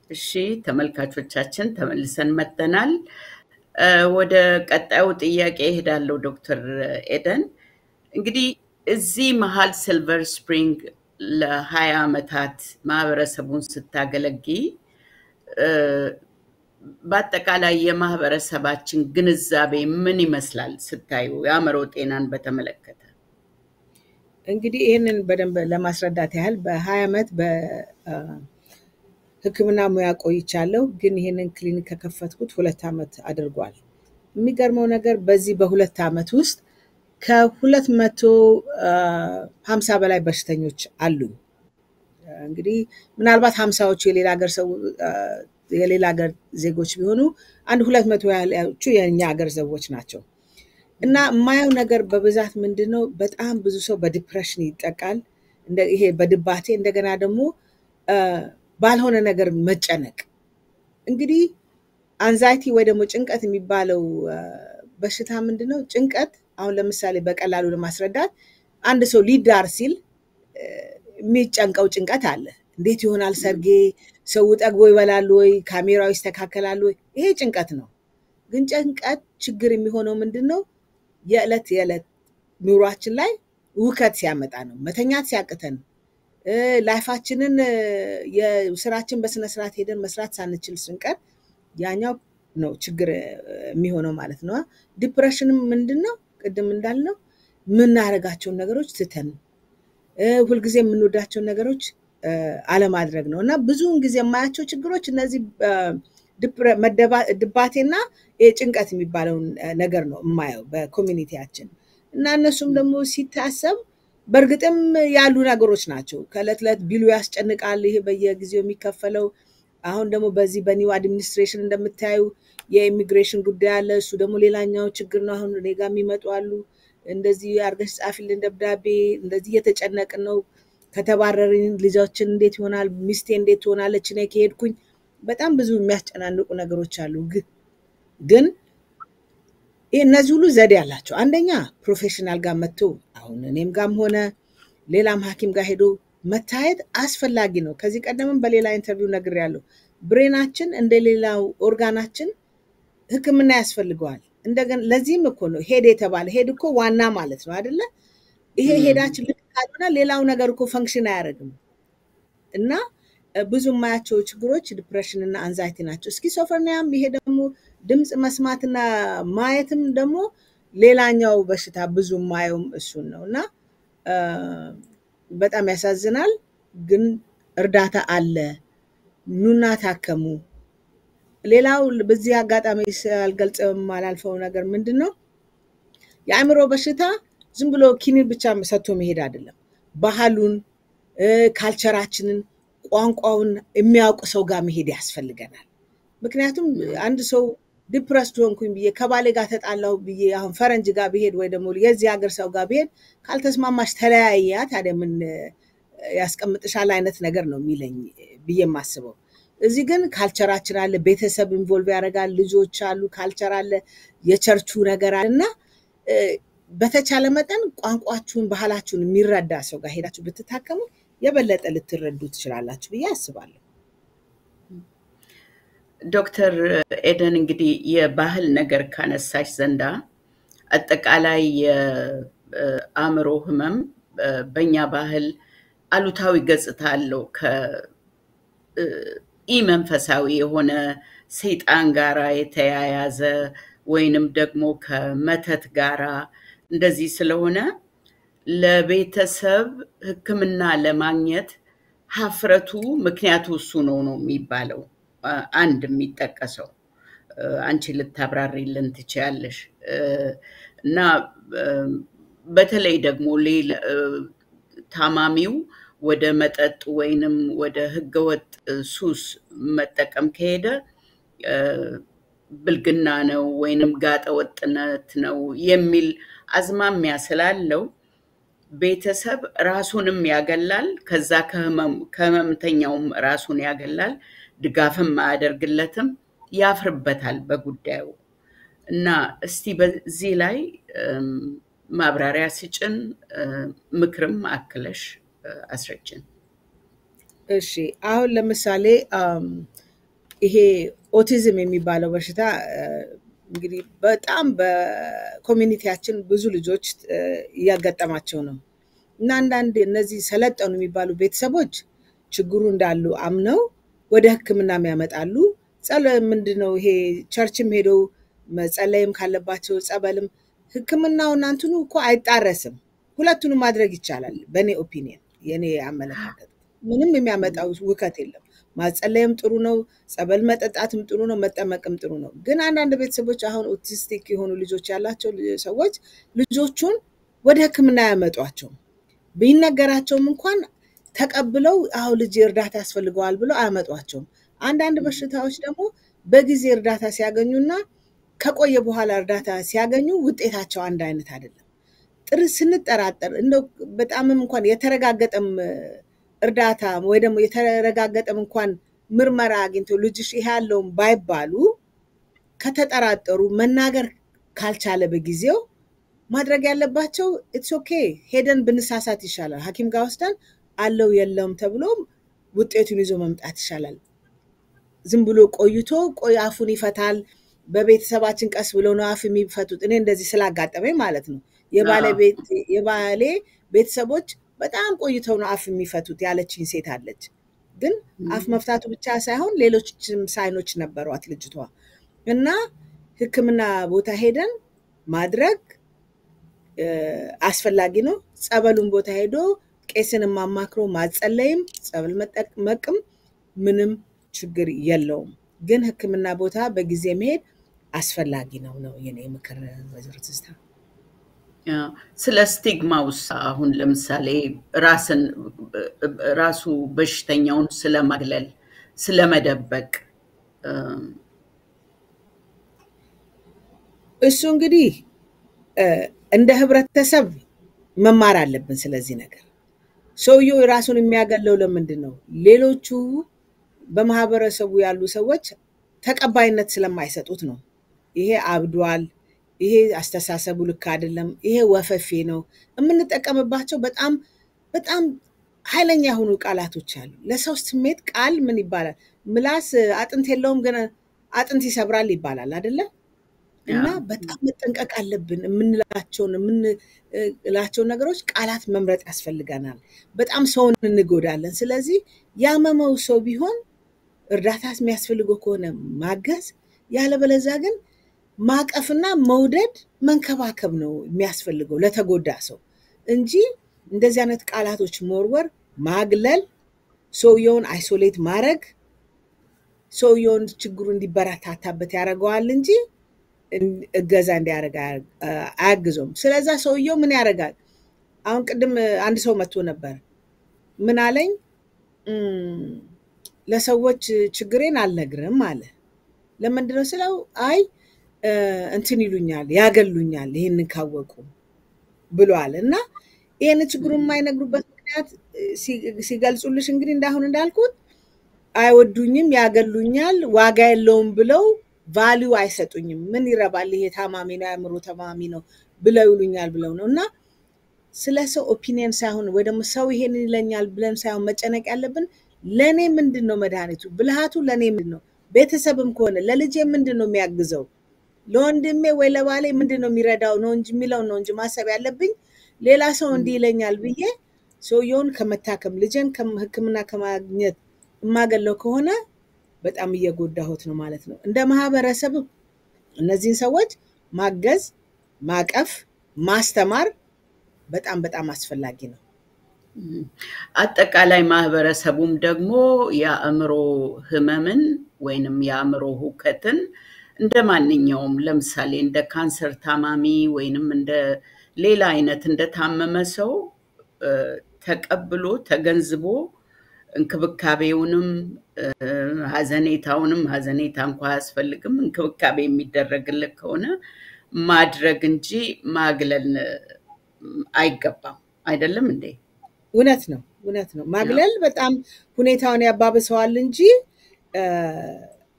A: እሺ ተመልካቾቻችን ተመልሰን መጥተናል። ወደ ቀጣዩ ጥያቄ እሄዳለሁ ዶክተር ኤደን። እንግዲህ እዚህ መሃል ሲልቨር ስፕሪንግ ለ20 ዓመታት ማህበረሰቡን ስታገለግይ በአጠቃላይ የማህበረሰባችን ግንዛቤ ምን ይመስላል ስታዩ የአእምሮ ጤናን በተመለከተ?
B: እንግዲህ ይሄንን በደንብ ለማስረዳት ያህል በ20 ዓመት ህክምና ሙያ ቆይቻለሁ፣ ግን ይሄንን ክሊኒክ ከከፈትኩት 2 ዓመት አድርጓል። የሚገርመው ነገር በዚህ በ2 ዓመት ውስጥ ከ250 በላይ በሽተኞች አሉኝ። እንግዲህ ምናልባት 50ዎቹ የሌላ ሀገር ዜጎች ቢሆኑ 100 ያህሎቹ የኛ ሀገር ሰዎች ናቸው። እና የማየው ነገር በብዛት ምንድነው በጣም ብዙ ሰው በዲፕሬሽን ይጠቃል። ይሄ በድባቴ እንደገና ደግሞ ባልሆነ ነገር መጨነቅ። እንግዲህ አንዛይቲ ወይ ደግሞ ጭንቀት የሚባለው በሽታ ምንድነው? ጭንቀት አሁን ለምሳሌ በቀላሉ ለማስረዳት አንድ ሰው ሊዳር ሲል የሚጨንቀው ጭንቀት አለ። እንዴት ይሆናል ሰርጌ? ሰው ጠግቦ ይበላል ወይ? ካሜራው ይስተካከላል ወይ? ይሄ ጭንቀት ነው። ግን ጭንቀት ችግር የሚሆነው ምንድነው? የዕለት ኑሯችን ላይ ውከት ሲያመጣ ነው። መተኛት ሲያቅተን ላይፋችንን የስራችን በስነ ስርዓት ሄደን መስራት ሳንችል ስንቀር ያኛው ነው ችግር የሚሆነው ማለት ነው። ዲፕሬሽንም ምንድነው? ቅድም እንዳልነው የምናደርጋቸውን ነገሮች ትተን ሁልጊዜ የምንወዳቸውን ነገሮች አለማድረግ ነው። እና ብዙውን ጊዜ የማያቸው ችግሮች እነዚህ ድባቴና ጭንቀት የሚባለውን ነገር ነው የማየው በኮሚኒቲያችን። እና እነሱም ደግሞ ሲታሰብ በእርግጥም ያሉ ነገሮች ናቸው። ከዕለት ዕለት ቢሉ ያስጨንቃል። ይሄ በየጊዜው የሚከፈለው አሁን ደግሞ በዚህ በኒው አድሚኒስትሬሽን እንደምታዩ የኢሚግሬሽን ጉዳይ አለ። እሱ ደግሞ ሌላኛው ችግር ነው። አሁን እኔ ጋር የሚመጡ አሉ። እንደዚህ አድርገሽ ጻፊልን ደብዳቤ፣ እንደዚህ እየተጨነቅን ነው፣ ከተባረርን ልጆችን እንዴት ይሆናል፣ ሚስቴ እንዴት ትሆናለች እኔ ከሄድኩኝ። በጣም ብዙ የሚያስጨናንቁ ነገሮች አሉ። ግን እነዚህ ሁሉ ዘዴ አላቸው። አንደኛ ፕሮፌሽናል ጋር መጥቶ አሁን እኔም ጋርም ሆነ ሌላም ሐኪም ጋር ሄዶ መታየት አስፈላጊ ነው። ከዚህ ቀደምም በሌላ ኢንተርቪው ነግሬያለሁ። ብሬናችን እንደሌላው ኦርጋናችን ሕክምና ያስፈልገዋል። እንደገና ለዚህም እኮ ነው ሄድ የተባለ። ሄድ እኮ ዋና ማለት ነው አይደለ? ይሄ ሄዳችን ልክ ካልሆነ ሌላው ነገር እኮ ፈንክሽን አያደርግም። እና ብዙ የማያቸው ችግሮች ዲፕሬሽን እና አንዛይቲ ናቸው። ስኪዞፍሬኒያም ይሄ ደግሞ ድምፅ መስማትና ማየትም ደግሞ ሌላኛው በሽታ ብዙ የማየውም እሱን ነው። እና በጣም ያሳዝናል። ግን እርዳታ አለ። ኑና ታከሙ። ሌላው በዚህ አጋጣሚ ሳልገልጽም አላልፈው ነገር ምንድነው? የአእምሮ በሽታ ዝም ብሎ ኪኒን ብቻ ሰጥቶ መሄድ አይደለም። ባህሉን፣ ካልቸራችንን፣ ቋንቋውን የሚያውቅ ሰው ጋር መሄድ ያስፈልገናል። ምክንያቱም አንድ ሰው ዲፕረስድ ሆንኩኝ ብዬ ከባሌ ጋር ተጣላሁ ብዬ አሁን ፈረንጅ ጋር ብሄድ ወይ ደግሞ የዚህ ሀገር ሰው ጋር ብሄድ ካልተስማማሽ ተለያያ ታዲያ ምን ያስቀምጥሻል አይነት ነገር ነው የሚለኝ ብዬ የማስበው። እዚህ ግን ካልቸራችን አለ፣ ቤተሰብ ኢንቮልቭ ያደርጋል፣ ልጆች አሉ፣ ካልቸር አለ፣ የቸርቹ ነገር አለና በተቻለ መጠን ቋንቋችሁን ባህላችሁን የሚረዳ ሰው ጋር ሄዳችሁ ብትታከሙ የበለጠ ልትረዱ ትችላላችሁ ብዬ አስባለሁ።
A: ዶክተር ኤደን እንግዲህ የባህል ነገር ካነሳሽ ዘንዳ አጠቃላይ የአእምሮ ህመም በእኛ ባህል አሉታዊ ገጽታ አለው። ኢመንፈሳዊ የሆነ ሰይጣን ጋራ የተያያዘ ወይንም ደግሞ ከመተት ጋራ እንደዚህ ስለሆነ ለቤተሰብ ሕክምና ለማግኘት ሀፍረቱ ምክንያቱ እሱ ነው የሚባለው አንድ የሚጠቀሰው። አንቺ ልታብራሪልን ትችያለሽ? እና በተለይ ደግሞ ታማሚው ወደ መጠጥ ወይንም ወደ ህገወጥ ሱስ መጠቀም ከሄደ ብልግና ነው ወይንም ጋጠ ወጥነት ነው የሚል አዝማሚያ ስላለው ቤተሰብ ራሱንም ያገላል፣ ከዛ ከህመምተኛውም ራሱን ያገላል፣ ድጋፍም አያደርግለትም፣ ያፍርበታል በጉዳዩ። እና እስቲ በዚህ ላይ ማብራሪያ ስጭን፣ ምክርም አክለሽ አስረጅን።
B: እሺ፣ አሁን ለምሳሌ ይሄ ኦቲዝም የሚባለው በሽታ እንግዲህ በጣም በኮሚኒቲያችን ብዙ ልጆች እያጋጠማቸው ነው። እና አንዳንድ እነዚህ ሰለጠኑ የሚባሉ ቤተሰቦች ችግሩ እንዳሉ አምነው ወደ ሕክምናም ያመጣሉ። ምንድነው ይሄ ቸርችም ሄደው መጸለይም ካለባቸው ጸበልም፣ ሕክምናውና እንትኑ እኮ አይጣረስም። ሁለቱንም ማድረግ ይቻላል። በእኔ ኦፒኒየን፣ የኔ አመለካከት ምንም የሚያመጣው ውከት የለም። ማጸለይም ጥሩ ነው፣ ጸበል መጠጣትም ጥሩ ነው፣ መጠመቅም ጥሩ ነው። ግን አንዳንድ ቤተሰቦች አሁን ኦቲስቲክ የሆኑ ልጆች ያላቸው ሰዎች ልጆቹን ወደ ሕክምና ያመጧቸው ቢነገራቸውም እንኳን ተቀብለው አሁን ልጅ እርዳታ ያስፈልገዋል ብለው አያመጧቸውም። አንዳንድ በሽታዎች ደግሞ በጊዜ እርዳታ ሲያገኙና ከቆየ በኋላ እርዳታ ሲያገኙ ውጤታቸው አንድ አይነት አይደለም። ስንጠራጠር እንደው በጣምም እንኳን የተረጋገጠም እርዳታ ወይ ደግሞ የተረጋገጠም እንኳን ምርመራ አግኝተው ልጅሽ ይሄ ያለውም ባይባሉ ከተጠራጠሩ መናገር ካልቻለ በጊዜው ማድረግ ያለባቸው ኢትስ ኦኬ ሄደን ብንሳሳት ይሻላል ሐኪም ጋር ወስደን አለው የለውም ተብሎ ውጤቱን ይዞ መምጣት ይሻላል ዝም ብሎ ቆይቶ አፉን ይፈታል በቤተሰባችን ቀስ ብሎ ነው አፍ የሚፈቱት እኔ እንደዚህ ስላጋጠመኝ ማለት ነው የባሌ ቤተሰቦች በጣም ቆይተው ነው አፍ የሚፈቱት ያለችኝ ሴት አለች ግን አፍ መፍታቱ ብቻ ሳይሆን ሌሎችም ሳይኖች ነበሯት ልጅቷ እና ህክምና ቦታ ሄደን ማድረግ አስፈላጊ ነው ጸበሉን ቦታ ሄዶ ቄስን ማማክሮ ማጸለይም ጸበል መጠመቅም ምንም ችግር የለውም ግን ህክምና ቦታ በጊዜ መሄድ አስፈላጊ ነው የኔ ምክር ወይዘሮ ትዝታ
A: ስለ ስቲግማውስ አሁን ለምሳሌ ራሱ በሽተኛውን ስለማግለል ስለመደበቅ
B: እሱ እንግዲህ እንደ ህብረተሰብ መማር አለብን ስለዚህ ነገር ሰውየው ራሱን የሚያገለው ለምንድን ነው ሌሎቹ በማህበረሰቡ ያሉ ሰዎች ተቀባይነት ስለማይሰጡት ነው ይሄ አብዷል ይሄ አስተሳሰቡ ልክ አይደለም ይሄ ወፈፌ ነው የምንጠቀምባቸው በጣም በጣም ኃይለኛ የሆኑ ቃላቶች አሉ ለሰው ስሜት ቃል ምን ይባላል ምላስ አጥንት የለውም ግን አጥንት ይሰብራል ይባላል አይደለ እና በጣም መጠንቀቅ አለብን የምንላቸው ነገሮች ቃላት መምረጥ ያስፈልጋናል በጣም ሰውን እንጎዳለን ስለዚህ ያመመው ሰው ቢሆን እርዳታ የሚያስፈልገው ከሆነ ማገዝ ያለበለዛ ግን ማቀፍና መውደድ መንከባከብ ነው የሚያስፈልገው ለተጎዳ ሰው እንጂ እንደዚህ አይነት ቃላቶች መወርወር ማግለል ሰውየውን አይሶሌት ማድረግ ሰውየውን ችግሩ እንዲበረታታበት ያደርገዋል እንጂ እገዛ እንዲያደርግ አያግዘውም ስለዛ ሰውየው ምን ያደርጋል አሁን ቅድም አንድ ሰው መጥቶ ነበር ምን አለኝ ለሰዎች ችግሬን አልነግርም አለ ለምንድን ነው ስለው አይ እንትን ይሉኛል ያገሉኛል ይሄንን ካወቁ ብሏል እና ይሄን ችግሩን የማይነግሩበት ምክንያት ሲገልጹልሽ እንግዲህ እንዳልኩት አይወዱኝም ያገሉኛል ዋጋ የለውም ብለው ቫልዩ አይሰጡኝም ምን ይረባል ይሄ ታማሚ ነው ያምሩ ተማሚ ነው ብለው ይሉኛል ብለው ነውና ስለሰው ኦፒኒየን ሳይሆን ወይ ደግሞ ሰው ይሄን ይለኛል ብለን ሳይሆን መጨነቅ ያለብን ለኔ ምንድነው መድኃኒቱ ብልሃቱ ለኔ ምንድነው ቤተሰብም ከሆነ ለልጄ ምንድነው የሚያግዘው ለወንድሜ ወይ ለባሌ ምንድነው የሚረዳው ነው እንጂ የሚለው ነው እንጂ ማሰብ ያለብኝ ሌላ ሰው እንዲለኛል ብዬ ሰውየውን ከመታከም ልጄን ህክምና ከማግኘት ማገለው ከሆነ በጣም እየጎዳሁት ነው ማለት ነው እንደ ማህበረሰብ እነዚህን ሰዎች ማገዝ ማቀፍ ማስተማር በጣም በጣም አስፈላጊ ነው
A: አጠቃላይ ማህበረሰቡም ደግሞ የአእምሮ ህመምን ወይንም የአእምሮ ሁከትን እንደማንኛውም ለምሳሌ እንደ ካንሰር ታማሚ ወይንም እንደ ሌላ አይነት እንደታመመ ሰው ተቀብሎ ተገንዝቦ እንክብካቤውንም ሀዘኔታውንም ሀዘኔታ እንኳን ያስፈልግም እንክብካቤ የሚደረግለት ከሆነ ማድረግ እንጂ ማግለል አይገባም አይደለም እንዴ
B: እውነት ነው ማግለል በጣም ሁኔታውን ያባብሰዋል እንጂ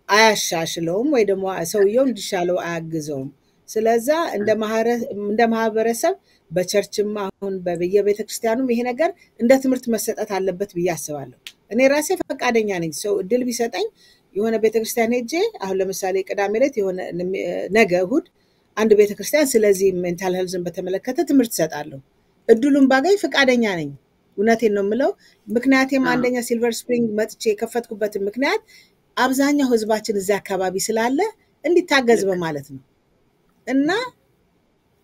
B: አያሻሽለውም ወይ ደግሞ ሰውየው እንዲሻለው አያግዘውም ስለዛ እንደ ማህበረሰብ በቸርችም አሁን በየቤተክርስቲያኑም ይሄ ነገር እንደ ትምህርት መሰጠት አለበት ብዬ አስባለሁ እኔ ራሴ ፈቃደኛ ነኝ ሰው እድል ቢሰጠኝ የሆነ ቤተክርስቲያን ሄጄ አሁን ለምሳሌ ቅዳሜ ዕለት የሆነ ነገ እሁድ አንድ ቤተክርስቲያን ስለዚህ ሜንታል ሄልዝን በተመለከተ ትምህርት ሰጣለሁ እድሉን ባገኝ ፈቃደኛ ነኝ እውነቴን ነው የምለው ምክንያቱም አንደኛ ሲልቨር ስፕሪንግ መጥቼ የከፈትኩበት ምክንያት አብዛኛው ህዝባችን እዛ አካባቢ ስላለ እንዲታገዝ በማለት ነው እና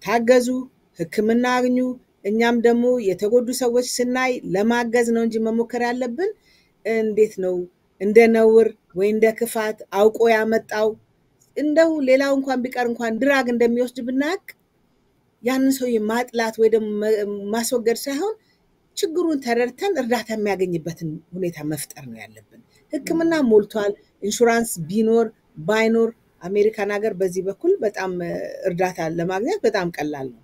B: ታገዙ ህክምና አግኙ እኛም ደግሞ የተጎዱ ሰዎች ስናይ ለማገዝ ነው እንጂ መሞከር ያለብን እንዴት ነው እንደ ነውር ወይ እንደ ክፋት አውቆ ያመጣው እንደው ሌላው እንኳን ቢቀር እንኳን ድራግ እንደሚወስድ ብናቅ ያንን ሰው ማጥላት ወይ ደግሞ ማስወገድ ሳይሆን ችግሩን ተረድተን እርዳታ የሚያገኝበትን ሁኔታ መፍጠር ነው ያለብን ህክምና ሞልቷል ኢንሹራንስ ቢኖር ባይኖር አሜሪካን ሀገር በዚህ በኩል በጣም እርዳታ ለማግኘት በጣም ቀላል ነው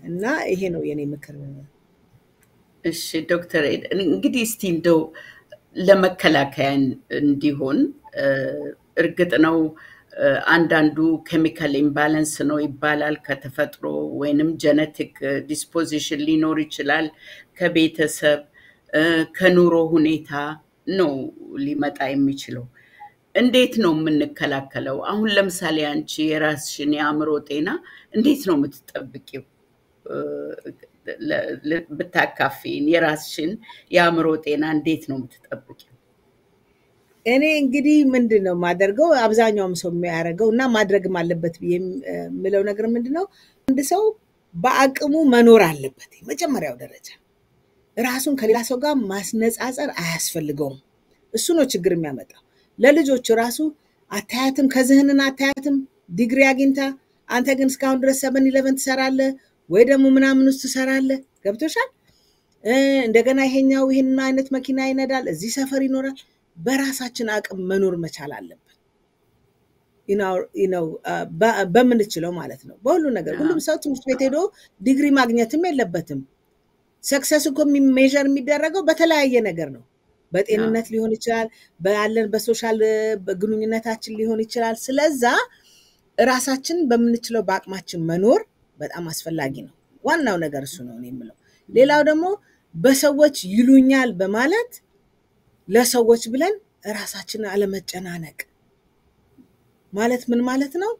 B: እና ይሄ ነው የኔ ምክር
A: እሺ ዶክተር እንግዲህ እስቲ እንደው ለመከላከያ እንዲሆን እርግጥ ነው አንዳንዱ ኬሚካል ኢምባላንስ ነው ይባላል ከተፈጥሮ ወይንም ጀነቲክ ዲስፖዚሽን ሊኖር ይችላል ከቤተሰብ ከኑሮ ሁኔታ ነው ሊመጣ የሚችለው እንዴት ነው የምንከላከለው አሁን ለምሳሌ አንቺ የራስሽን የአእምሮ ጤና እንዴት ነው የምትጠብቂው ብታካፊን የራስሽን የአእምሮ ጤና እንዴት ነው የምትጠብቂው
B: እኔ እንግዲህ ምንድነው ማደርገው አብዛኛውም ሰው የሚያደርገው እና ማድረግም አለበት የሚለው ነገር ምንድነው አንድ ሰው በአቅሙ መኖር አለበት መጀመሪያው ደረጃ ራሱን ከሌላ ሰው ጋር ማስነጻጸር አያስፈልገውም እሱ ነው ችግር የሚያመጣው ለልጆች ራሱ አታያትም ከዝህንና አታያትም ዲግሪ አግኝታ አንተ ግን እስካሁን ድረስ 7-11 ትሰራለህ ወይ ደግሞ ምናምን ውስጥ ትሰራለህ ገብቶሻል እንደገና ይሄኛው ይሄን አይነት መኪና ይነዳል እዚህ ሰፈር ይኖራል በራሳችን አቅም መኖር መቻል አለብን በምንችለው ማለት ነው በሁሉ ነገር ሁሉም ሰው ትምህርት ቤት ሄዶ ዲግሪ ማግኘትም የለበትም ሰክሰስ እኮ ሜዠር የሚደረገው በተለያየ ነገር ነው በጤንነት ሊሆን ይችላል ባለን በሶሻል ግንኙነታችን ሊሆን ይችላል ስለዛ ራሳችን በምንችለው በአቅማችን መኖር በጣም አስፈላጊ ነው ዋናው ነገር እሱ ነው የምለው ሌላው ደግሞ በሰዎች ይሉኛል በማለት ለሰዎች ብለን ራሳችንን አለመጨናነቅ ማለት ምን ማለት ነው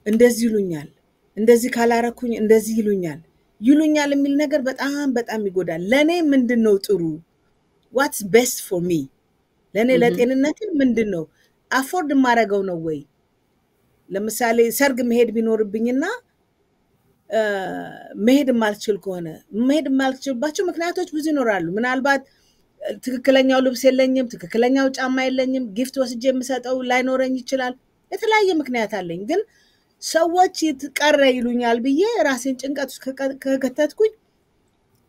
B: እንደዚህ ይሉኛል እንደዚህ ካላረኩኝ እንደዚህ ይሉኛል የሚል ነገር በጣም ይጎዳል ለኔ ምንድነው ጥሩ what's best for me ለኔ ለጤንነት ምንድነው አፎርድ ማረጋው ነው ወይ ለምሳሌ ሰርግ መሄድ ቢኖርብኝና መሄድ ማልችል ከሆነ መሄድ ማልችልባቸው ምክንያቶች ብዙ ይኖራሉ ምናልባት ትክክለኛው ልብስ የለኝም ትክክለኛው ጫማ የለኝም ጊፍት ወስጄ የምሰጠው ላይኖረኝ ይችላል የተለያየ ምክንያት አለኝ ግን ሰዎች ይትቀረ ይሉኛል ብዬ ራሴን ጭንቀት ከከተትኩኝ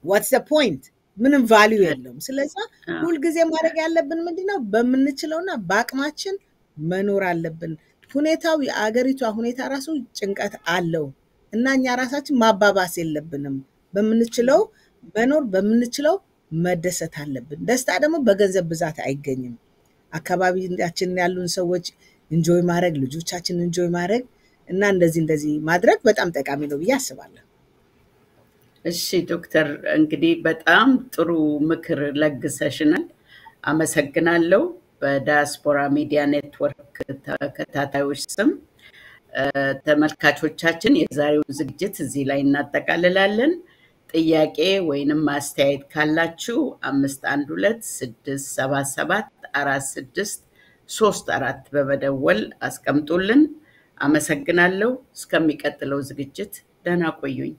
B: what's the point ምንም ቫልዩ የለውም ስለዚህ ሁሉ ጊዜ ማድረግ ያለብን ምንድነው በመንችለውና በአቅማችን መኖር አለብን ሁኔታው የአገሪቷ ሁኔታ ራሱ ጭንቀት አለው እና እኛ ራሳችን ማባባስ የለብንም በመንችለው መኖር በመንችለው መደሰት አለብን ደስታ ደግሞ በገንዘብ ብዛት አይገኝም አካባቢያችን ያሉን ሰዎች ኢንጆይ ማድረግ ልጆቻችን ኢንጆይ ማድረግ እና እንደዚህ ማድረግ በጣም ጠቃሚ ነው ብዬ አስባለሁ
A: እሺ ዶክተር እንግዲህ በጣም ጥሩ ምክር ለግሰሽናል አመሰግናለሁ በዲያስፖራ ሚዲያ ኔትወርክ ተከታታዮች ስም ተመልካቾቻችን የዛሬው ዝግጅት እዚህ ላይ እናጠቃልላለን ጥያቄ ወይንም ማስተያየት ካላችሁ 512-677-4634 በመደወል አስቀምጡልን አመሰግናለሁ እስከሚቀጥለው ዝግጅት ደህና ቆዩኝ